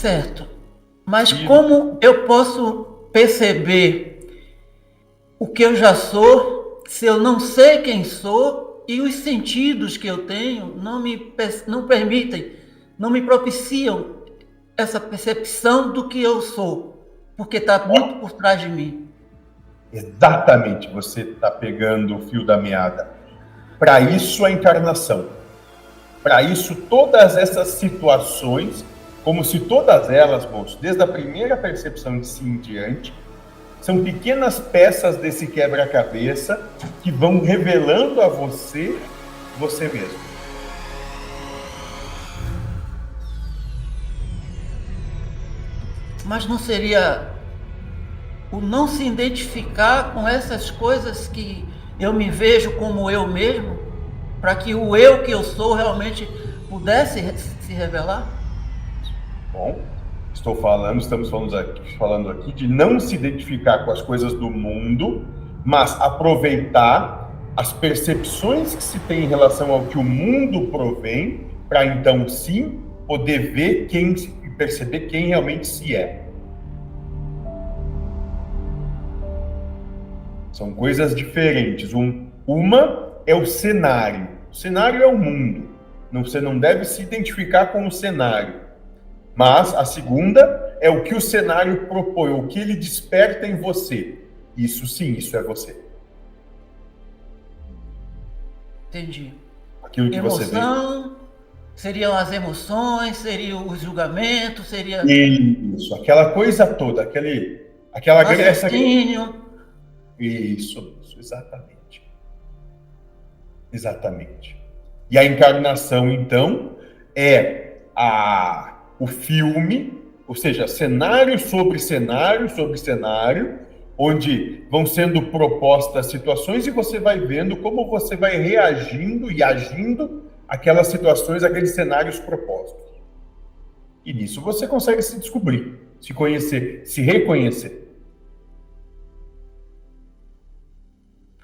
Certo. Mas E como eu posso perceber o que eu já sou se eu não sei quem sou e os sentidos que eu tenho não permitem, não me propiciam essa percepção do que eu sou, porque está muito por trás de mim. exatamente, você está pegando o fio da meada. Para isso a encarnação. Para isso todas essas situações, como se todas elas, moço, desde a primeira percepção de si em diante, são pequenas peças desse quebra-cabeça que vão revelando a você, você mesmo. Mas não seria o não se identificar com essas coisas que eu me vejo como eu mesmo, para que o eu que eu sou realmente pudesse se revelar? Bom, estamos falando aqui de não se identificar com as coisas do mundo, mas aproveitar as percepções que se tem em relação ao que o mundo provém, para então sim poder ver quem e perceber quem realmente se é. São coisas diferentes. Uma é o cenário. O cenário é o mundo. Você não deve se identificar com o cenário. Mas a segunda é o que o cenário propõe, o que ele desperta em você. Isso sim, isso é você. Entendi. Aquilo que você vê. Emoção, seriam as emoções, seriam os julgamentos, seria Isso, aquela coisa toda, aquela raciocínio. isso, exatamente. Exatamente. E a encarnação, então, é o filme, ou seja, cenário sobre cenário, onde vão sendo propostas situações e você vai vendo como você vai reagindo e agindo àquelas situações, aqueles cenários propostos. E nisso você consegue se descobrir, se conhecer, se reconhecer.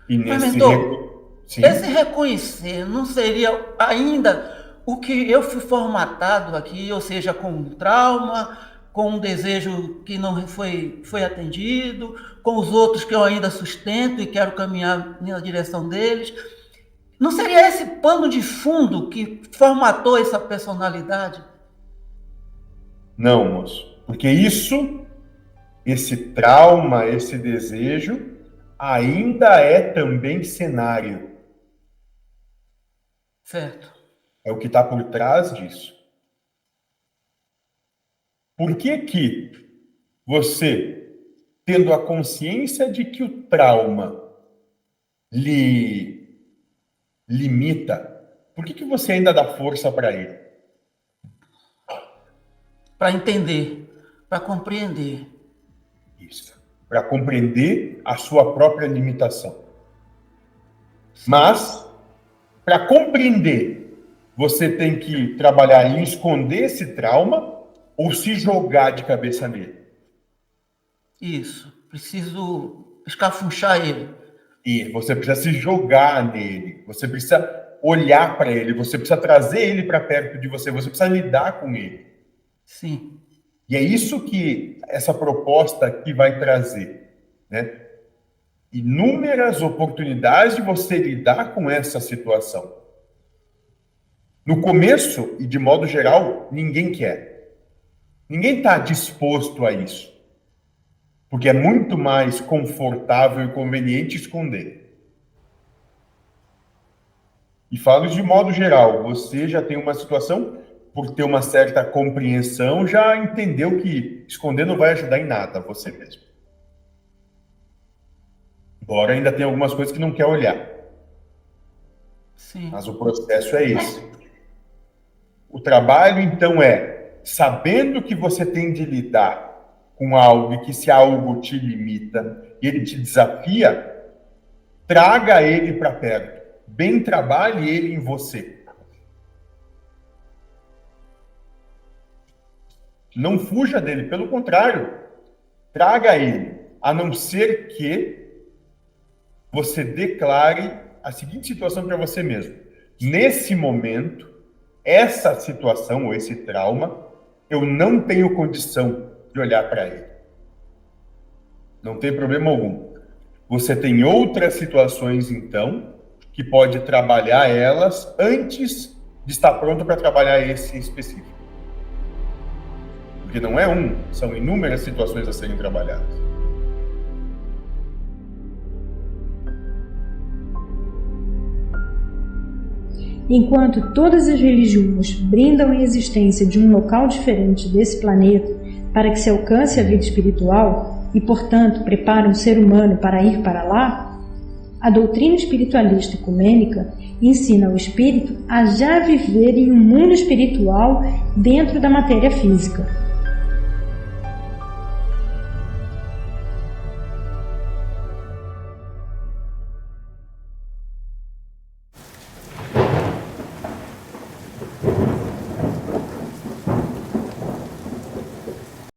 E Mas, nesse... mentor, esse Sim. reconhecer não seria ainda o que eu fui formatado aqui, ou seja, com um trauma, com um desejo que não foi atendido, com os outros que eu ainda sustento e quero caminhar na direção deles. Não seria esse pano de fundo que formatou essa personalidade? Não, moço. Porque esse trauma, esse desejo, ainda é também cenário. Certo. É o que está por trás disso. Por que você, tendo a consciência de que o trauma lhe limita, por que você ainda dá força para ele? Para entender, para compreender. Isso. Para compreender a sua própria limitação. Sim. Mas, para compreender, você tem que trabalhar em esconder esse trauma ou se jogar de cabeça nele. Isso. Preciso escafunchar ele. E você precisa se jogar nele, você precisa olhar para ele, você precisa trazer ele para perto de você, você precisa lidar com ele. Sim. E é isso que essa proposta aqui vai trazer, né? Inúmeras oportunidades de você lidar com essa situação. No começo, e de modo geral, ninguém quer. Ninguém está disposto a isso. Porque é muito mais confortável e conveniente esconder. E falo de modo geral, você já tem uma situação, por ter uma certa compreensão, já entendeu que esconder não vai ajudar em nada, você mesmo. Embora ainda tenha algumas coisas que não quer olhar. Sim. Mas o processo é esse. O trabalho, então, é, sabendo que você tem de lidar com algo e que esse algo te limita e ele te desafia, traga ele para perto. Bem trabalhe ele em você. Não fuja dele, pelo contrário, traga ele, a não ser que você declare a seguinte situação para você mesmo. Nesse momento, essa situação ou esse trauma eu não tenho condição de olhar para ele. Não tem problema algum. Você tem outras situações, então, que pode trabalhar elas antes de estar pronto para trabalhar esse específico. Porque não é um, são inúmeras situações a serem trabalhadas. Enquanto todas as religiões brindam a existência de um local diferente desse planeta para que se alcance a vida espiritual e, portanto, preparam o ser humano para ir para lá, a doutrina espiritualista ecumênica ensina o espírito a já viver em um mundo espiritual dentro da matéria física.